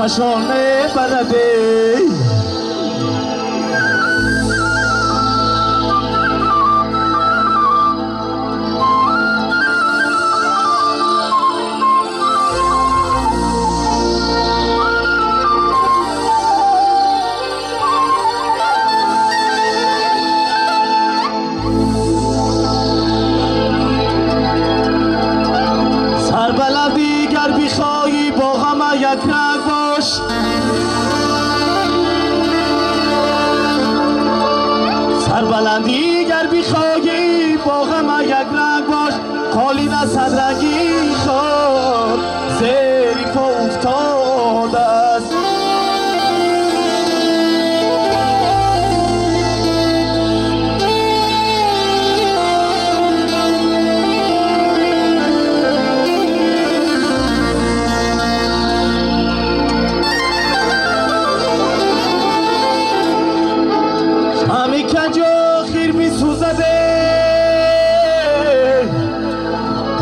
Ashone Parade. سربلندی گر بخواهی با غم یک رنگ باش سربلندی گر بخواهی با غم یک رنگ باش قالین صدرنگی خود زیر پا افتاده است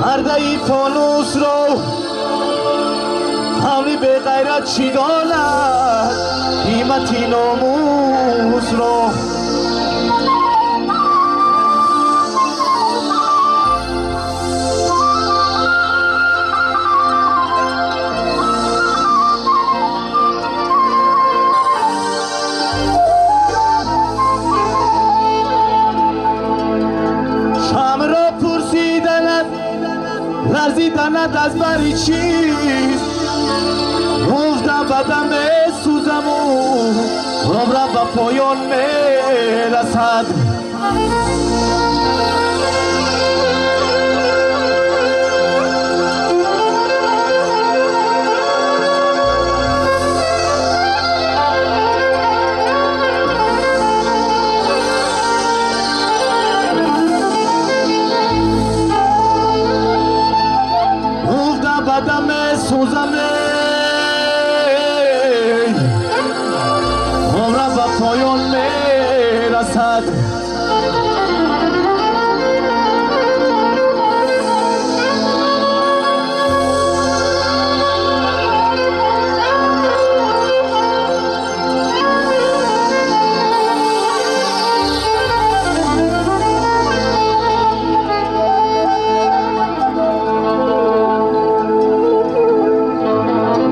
پرده فانوس رو همین به غیرت چی دارد قیمتی ناموس رو شم را پرسیدند لرزیدند از بری چیست گفتم بدم سوزم و عمرم به پایان میرسد بدم سوزم عمرم به پایان میرسد